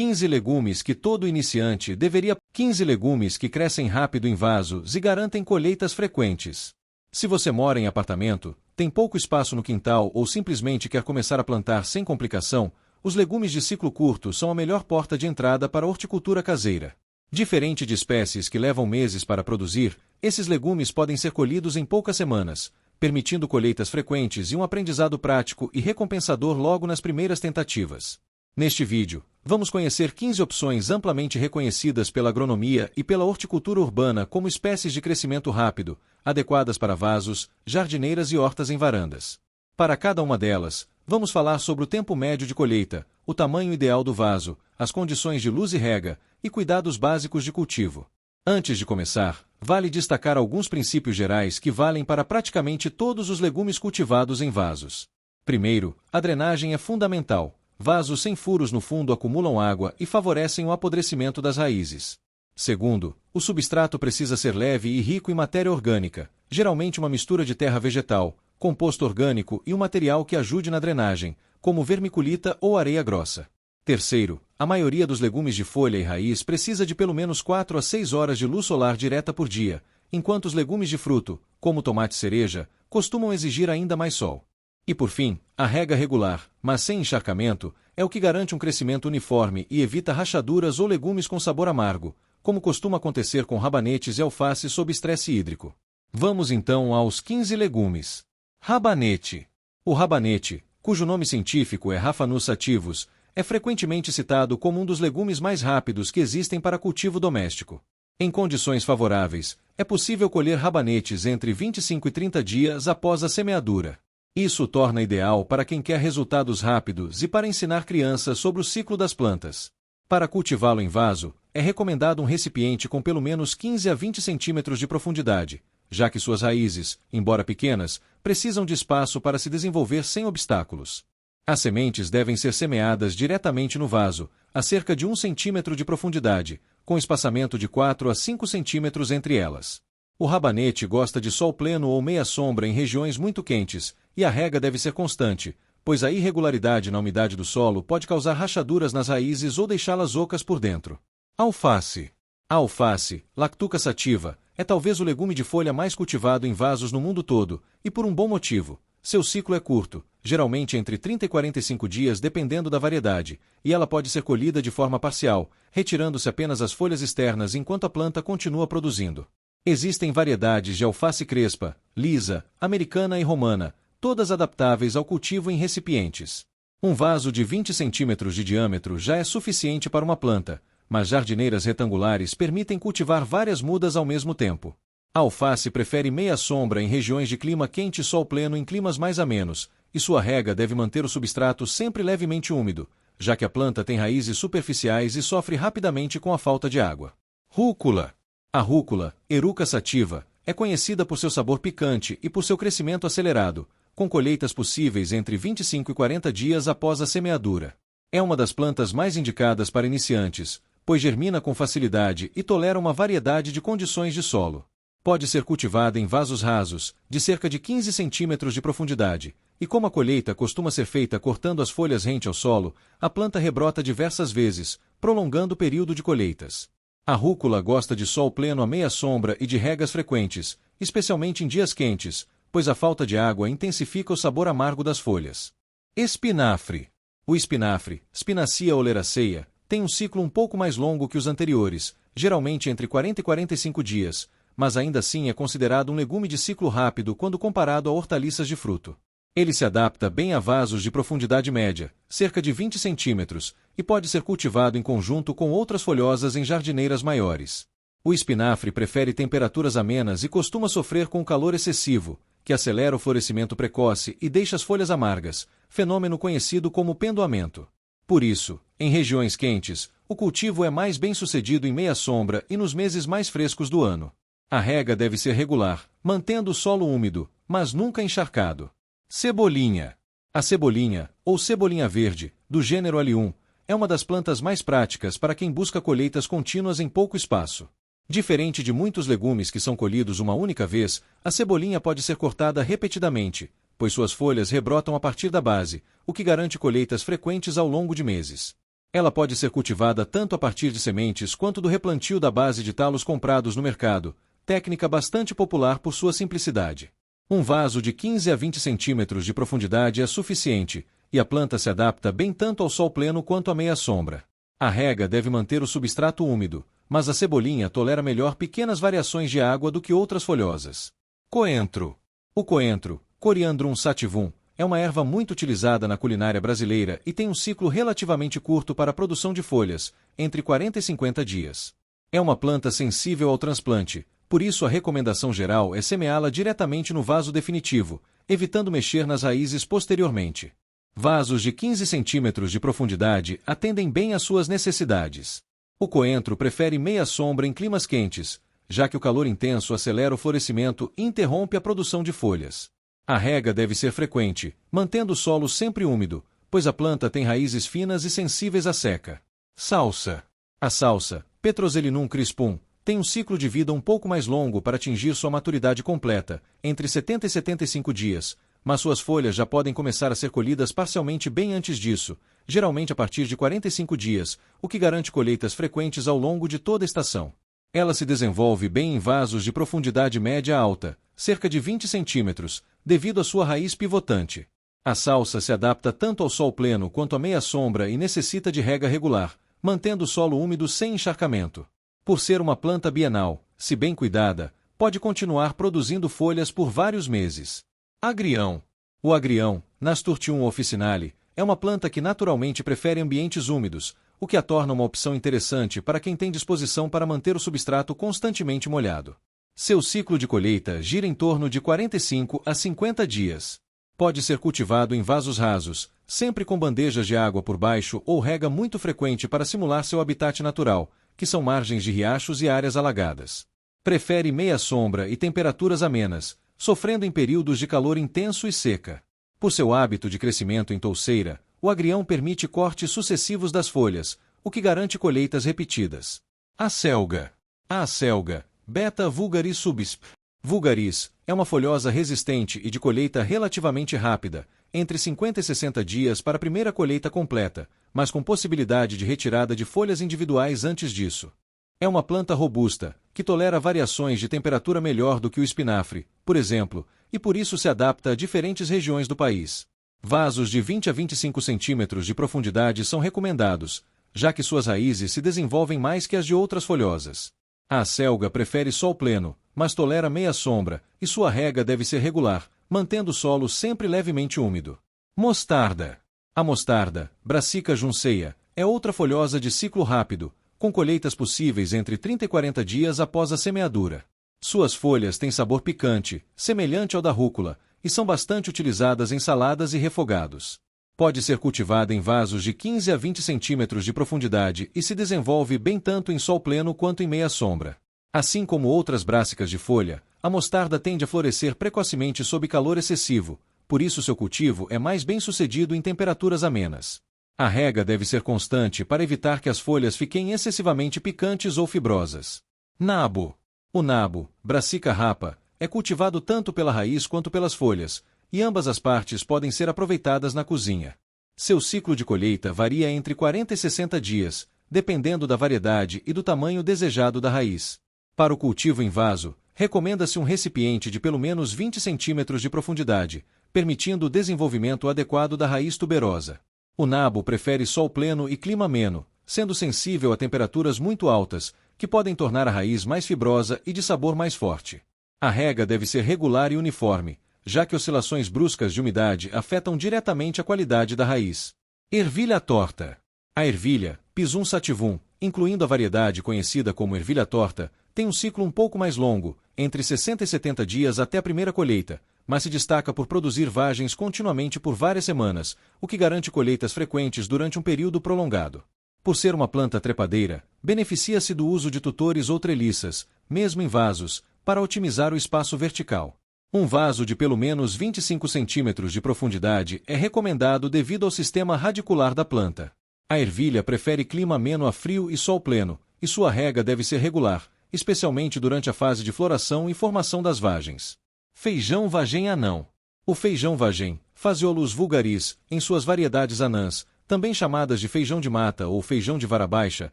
15 legumes que todo iniciante deveria. 15 legumes que crescem rápido em vasos e garantem colheitas frequentes. Se você mora em apartamento, tem pouco espaço no quintal ou simplesmente quer começar a plantar sem complicação, os legumes de ciclo curto são a melhor porta de entrada para a horticultura caseira. Diferente de espécies que levam meses para produzir, esses legumes podem ser colhidos em poucas semanas, permitindo colheitas frequentes e um aprendizado prático e recompensador logo nas primeiras tentativas. Neste vídeo, vamos conhecer 15 opções amplamente reconhecidas pela agronomia e pela horticultura urbana como espécies de crescimento rápido, adequadas para vasos, jardineiras e hortas em varandas. Para cada uma delas, vamos falar sobre o tempo médio de colheita, o tamanho ideal do vaso, as condições de luz e rega, e cuidados básicos de cultivo. Antes de começar, vale destacar alguns princípios gerais que valem para praticamente todos os legumes cultivados em vasos. Primeiro, a drenagem é fundamental. Vasos sem furos no fundo acumulam água e favorecem o apodrecimento das raízes. Segundo, o substrato precisa ser leve e rico em matéria orgânica, geralmente uma mistura de terra vegetal, composto orgânico e um material que ajude na drenagem, como vermiculita ou areia grossa. Terceiro, a maioria dos legumes de folha e raiz precisa de pelo menos 4 a 6 horas de luz solar direta por dia, enquanto os legumes de fruto, como tomate cereja, costumam exigir ainda mais sol. E por fim, a rega regular, mas sem encharcamento, é o que garante um crescimento uniforme e evita rachaduras ou legumes com sabor amargo, como costuma acontecer com rabanetes e alface sob estresse hídrico. Vamos então aos 15 legumes. Rabanete. O rabanete, cujo nome científico é Raphanus sativus, é frequentemente citado como um dos legumes mais rápidos que existem para cultivo doméstico. Em condições favoráveis, é possível colher rabanetes entre 25 e 30 dias após a semeadura. Isso o torna ideal para quem quer resultados rápidos e para ensinar crianças sobre o ciclo das plantas. Para cultivá-lo em vaso, é recomendado um recipiente com pelo menos 15 a 20 centímetros de profundidade, já que suas raízes, embora pequenas, precisam de espaço para se desenvolver sem obstáculos. As sementes devem ser semeadas diretamente no vaso, a cerca de 1 centímetro de profundidade, com espaçamento de 4 a 5 centímetros entre elas. O rabanete gosta de sol pleno ou meia sombra em regiões muito quentes, e a rega deve ser constante, pois a irregularidade na umidade do solo pode causar rachaduras nas raízes ou deixá-las ocas por dentro. Alface. A alface, Lactuca sativa, é talvez o legume de folha mais cultivado em vasos no mundo todo, e por um bom motivo. Seu ciclo é curto, geralmente entre 30 e 45 dias dependendo da variedade, e ela pode ser colhida de forma parcial, retirando-se apenas as folhas externas enquanto a planta continua produzindo. Existem variedades de alface crespa, lisa, americana e romana, todas adaptáveis ao cultivo em recipientes. Um vaso de 20 centímetros de diâmetro já é suficiente para uma planta, mas jardineiras retangulares permitem cultivar várias mudas ao mesmo tempo. A alface prefere meia sombra em regiões de clima quente e sol pleno em climas mais amenos, e sua rega deve manter o substrato sempre levemente úmido, já que a planta tem raízes superficiais e sofre rapidamente com a falta de água. Rúcula. A rúcula, Eruca sativa, é conhecida por seu sabor picante e por seu crescimento acelerado, com colheitas possíveis entre 25 e 40 dias após a semeadura. É uma das plantas mais indicadas para iniciantes, pois germina com facilidade e tolera uma variedade de condições de solo. Pode ser cultivada em vasos rasos, de cerca de 15 centímetros de profundidade, e como a colheita costuma ser feita cortando as folhas rente ao solo, a planta rebrota diversas vezes, prolongando o período de colheitas. A rúcula gosta de sol pleno à meia sombra e de regas frequentes, especialmente em dias quentes, pois a falta de água intensifica o sabor amargo das folhas. Espinafre. O espinafre, Spinacia oleracea, tem um ciclo um pouco mais longo que os anteriores, geralmente entre 40 e 45 dias, mas ainda assim é considerado um legume de ciclo rápido quando comparado a hortaliças de fruto. Ele se adapta bem a vasos de profundidade média, cerca de 20 centímetros, e pode ser cultivado em conjunto com outras folhosas em jardineiras maiores. O espinafre prefere temperaturas amenas e costuma sofrer com o calor excessivo, que acelera o florescimento precoce e deixa as folhas amargas, fenômeno conhecido como pendoamento. Por isso, em regiões quentes, o cultivo é mais bem-sucedido em meia sombra e nos meses mais frescos do ano. A rega deve ser regular, mantendo o solo úmido, mas nunca encharcado. Cebolinha. A cebolinha, ou cebolinha verde, do gênero Allium, é uma das plantas mais práticas para quem busca colheitas contínuas em pouco espaço. Diferente de muitos legumes que são colhidos uma única vez, a cebolinha pode ser cortada repetidamente, pois suas folhas rebrotam a partir da base, o que garante colheitas frequentes ao longo de meses. Ela pode ser cultivada tanto a partir de sementes quanto do replantio da base de talos comprados no mercado, técnica bastante popular por sua simplicidade. Um vaso de 15 a 20 centímetros de profundidade é suficiente, e a planta se adapta bem tanto ao sol pleno quanto à meia sombra. A rega deve manter o substrato úmido, mas a cebolinha tolera melhor pequenas variações de água do que outras folhosas. Coentro. O coentro, Coriandrum sativum, é uma erva muito utilizada na culinária brasileira e tem um ciclo relativamente curto para a produção de folhas, entre 40 e 50 dias. É uma planta sensível ao transplante, por isso a recomendação geral é semeá-la diretamente no vaso definitivo, evitando mexer nas raízes posteriormente. Vasos de 15 centímetros de profundidade atendem bem às suas necessidades. O coentro prefere meia sombra em climas quentes, já que o calor intenso acelera o florescimento e interrompe a produção de folhas. A rega deve ser frequente, mantendo o solo sempre úmido, pois a planta tem raízes finas e sensíveis à seca. Salsa. A salsa, Petroselinum crispum, tem um ciclo de vida um pouco mais longo para atingir sua maturidade completa, entre 70 e 75 dias, mas suas folhas já podem começar a ser colhidas parcialmente bem antes disso, geralmente a partir de 45 dias, o que garante colheitas frequentes ao longo de toda a estação. Ela se desenvolve bem em vasos de profundidade média alta, cerca de 20 centímetros, devido à sua raiz pivotante. A salsa se adapta tanto ao sol pleno quanto à meia sombra e necessita de rega regular, mantendo o solo úmido sem encharcamento. Por ser uma planta bienal, se bem cuidada, pode continuar produzindo folhas por vários meses. Agrião. O agrião, Nasturtium officinale, é uma planta que naturalmente prefere ambientes úmidos, o que a torna uma opção interessante para quem tem disposição para manter o substrato constantemente molhado. Seu ciclo de colheita gira em torno de 45 a 50 dias. Pode ser cultivado em vasos rasos, sempre com bandejas de água por baixo ou rega muito frequente para simular seu habitat natural, que são margens de riachos e áreas alagadas. Prefere meia sombra e temperaturas amenas, sofrendo em períodos de calor intenso e seca. Por seu hábito de crescimento em touceira, o agrião permite cortes sucessivos das folhas, o que garante colheitas repetidas. Acelga. A acelga, Beta vulgaris subsp. Vulgaris, é uma folhosa resistente e de colheita relativamente rápida, entre 50 e 60 dias para a primeira colheita completa, mas com possibilidade de retirada de folhas individuais antes disso. É uma planta robusta, que tolera variações de temperatura melhor do que o espinafre, por exemplo, e por isso se adapta a diferentes regiões do país. Vasos de 20 a 25 centímetros de profundidade são recomendados, já que suas raízes se desenvolvem mais que as de outras folhosas. A acelga prefere sol pleno, mas tolera meia sombra, e sua rega deve ser regular, mantendo o solo sempre levemente úmido. Mostarda. A mostarda, Brassica junceia, é outra folhosa de ciclo rápido, com colheitas possíveis entre 30 e 40 dias após a semeadura. Suas folhas têm sabor picante, semelhante ao da rúcula, e são bastante utilizadas em saladas e refogados. Pode ser cultivada em vasos de 15 a 20 centímetros de profundidade e se desenvolve bem tanto em sol pleno quanto em meia sombra. Assim como outras brássicas de folha, a mostarda tende a florescer precocemente sob calor excessivo, por isso seu cultivo é mais bem sucedido em temperaturas amenas. A rega deve ser constante para evitar que as folhas fiquem excessivamente picantes ou fibrosas. Nabo. O nabo, Brassica rapa, é cultivado tanto pela raiz quanto pelas folhas, e ambas as partes podem ser aproveitadas na cozinha. Seu ciclo de colheita varia entre 40 e 60 dias, dependendo da variedade e do tamanho desejado da raiz. Para o cultivo em vaso, recomenda-se um recipiente de pelo menos 20 centímetros de profundidade, permitindo o desenvolvimento adequado da raiz tuberosa. O nabo prefere sol pleno e clima ameno, sendo sensível a temperaturas muito altas, que podem tornar a raiz mais fibrosa e de sabor mais forte. A rega deve ser regular e uniforme, já que oscilações bruscas de umidade afetam diretamente a qualidade da raiz. Ervilha torta. A ervilha, Pisum sativum, incluindo a variedade conhecida como ervilha torta, tem um ciclo um pouco mais longo, entre 60 e 70 dias até a primeira colheita, mas se destaca por produzir vagens continuamente por várias semanas, o que garante colheitas frequentes durante um período prolongado. Por ser uma planta trepadeira, beneficia-se do uso de tutores ou treliças, mesmo em vasos, para otimizar o espaço vertical. Um vaso de pelo menos 25 centímetros de profundidade é recomendado devido ao sistema radicular da planta. A ervilha prefere clima ameno a frio e sol pleno, e sua rega deve ser regular, especialmente durante a fase de floração e formação das vagens. Feijão vagem anão. O feijão vagem, Phaseolus vulgaris, em suas variedades anãs, também chamadas de feijão de mata ou feijão de vara baixa,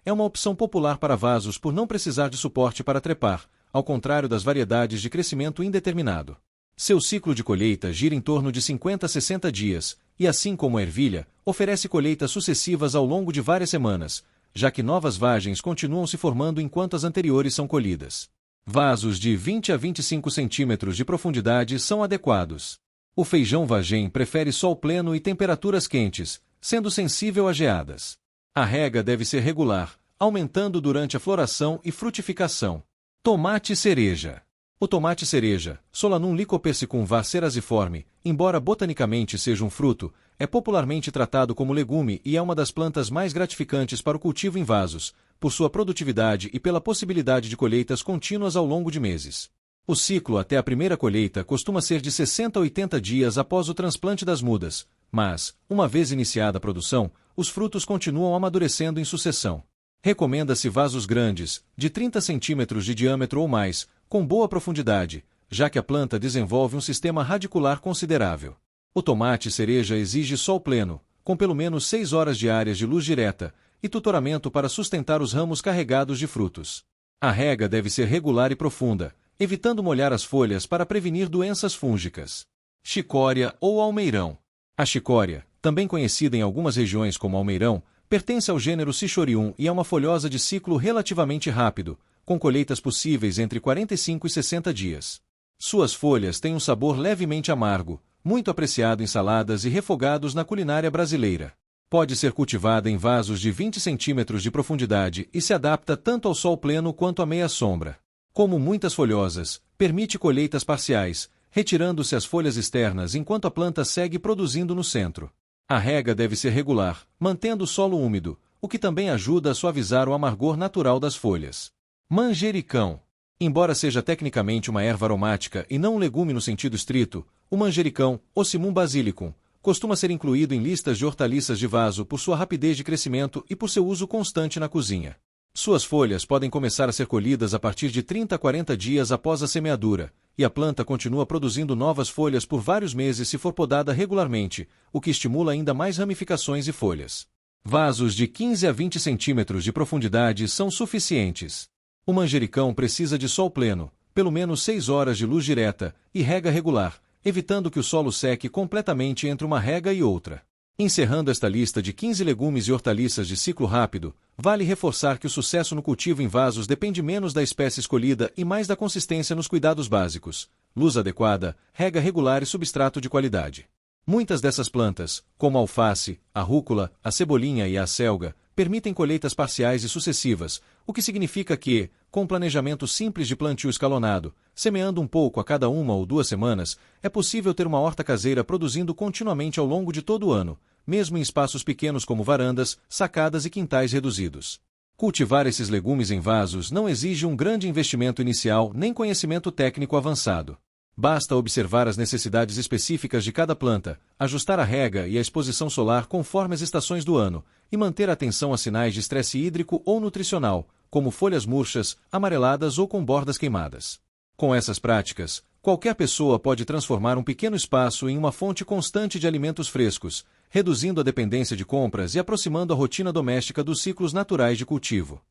é uma opção popular para vasos por não precisar de suporte para trepar, ao contrário das variedades de crescimento indeterminado. Seu ciclo de colheita gira em torno de 50 a 60 dias, e assim como a ervilha, oferece colheitas sucessivas ao longo de várias semanas, já que novas vagens continuam se formando enquanto as anteriores são colhidas. Vasos de 20 a 25 centímetros de profundidade são adequados. O feijão vagem prefere sol pleno e temperaturas quentes, sendo sensível a geadas. A rega deve ser regular, aumentando durante a floração e frutificação. Tomate cereja. O tomate cereja, Solanum lycopersicum var cerasiforme, embora botanicamente seja um fruto, é popularmente tratado como legume e é uma das plantas mais gratificantes para o cultivo em vasos, por sua produtividade e pela possibilidade de colheitas contínuas ao longo de meses. O ciclo até a primeira colheita costuma ser de 60 a 80 dias após o transplante das mudas, mas, uma vez iniciada a produção, os frutos continuam amadurecendo em sucessão. Recomenda-se vasos grandes, de 30 centímetros de diâmetro ou mais, com boa profundidade, já que a planta desenvolve um sistema radicular considerável. O tomate cereja exige sol pleno, com pelo menos 6 horas diárias de luz direta, e tutoramento para sustentar os ramos carregados de frutos. A rega deve ser regular e profunda, evitando molhar as folhas para prevenir doenças fúngicas. Chicória ou almeirão. A chicória, também conhecida em algumas regiões como almeirão, pertence ao gênero Cichorium e é uma folhosa de ciclo relativamente rápido, com colheitas possíveis entre 45 e 60 dias. Suas folhas têm um sabor levemente amargo, muito apreciado em saladas e refogados na culinária brasileira. Pode ser cultivada em vasos de 20 centímetros de profundidade e se adapta tanto ao sol pleno quanto à meia sombra. Como muitas folhosas, permite colheitas parciais, retirando-se as folhas externas enquanto a planta segue produzindo no centro. A rega deve ser regular, mantendo o solo úmido, o que também ajuda a suavizar o amargor natural das folhas. Manjericão. Embora seja tecnicamente uma erva aromática e não um legume no sentido estrito, o manjericão, Ocimum basilicum, costuma ser incluído em listas de hortaliças de vaso por sua rapidez de crescimento e por seu uso constante na cozinha. Suas folhas podem começar a ser colhidas a partir de 30 a 40 dias após a semeadura, e a planta continua produzindo novas folhas por vários meses se for podada regularmente, o que estimula ainda mais ramificações e folhas. Vasos de 15 a 20 centímetros de profundidade são suficientes. O manjericão precisa de sol pleno, pelo menos 6 horas de luz direta, e rega regular, evitando que o solo seque completamente entre uma rega e outra. Encerrando esta lista de 15 legumes e hortaliças de ciclo rápido, vale reforçar que o sucesso no cultivo em vasos depende menos da espécie escolhida e mais da consistência nos cuidados básicos, luz adequada, rega regular e substrato de qualidade. Muitas dessas plantas, como a alface, a rúcula, a cebolinha e a acelga, permitem colheitas parciais e sucessivas, o que significa que, com um planejamento simples de plantio escalonado, semeando um pouco a cada 1 ou 2 semanas, é possível ter uma horta caseira produzindo continuamente ao longo de todo o ano, mesmo em espaços pequenos como varandas, sacadas e quintais reduzidos. Cultivar esses legumes em vasos não exige um grande investimento inicial nem conhecimento técnico avançado. Basta observar as necessidades específicas de cada planta, ajustar a rega e a exposição solar conforme as estações do ano, e manter atenção a sinais de estresse hídrico ou nutricional, como folhas murchas, amareladas ou com bordas queimadas. Com essas práticas, qualquer pessoa pode transformar um pequeno espaço em uma fonte constante de alimentos frescos, reduzindo a dependência de compras e aproximando a rotina doméstica dos ciclos naturais de cultivo.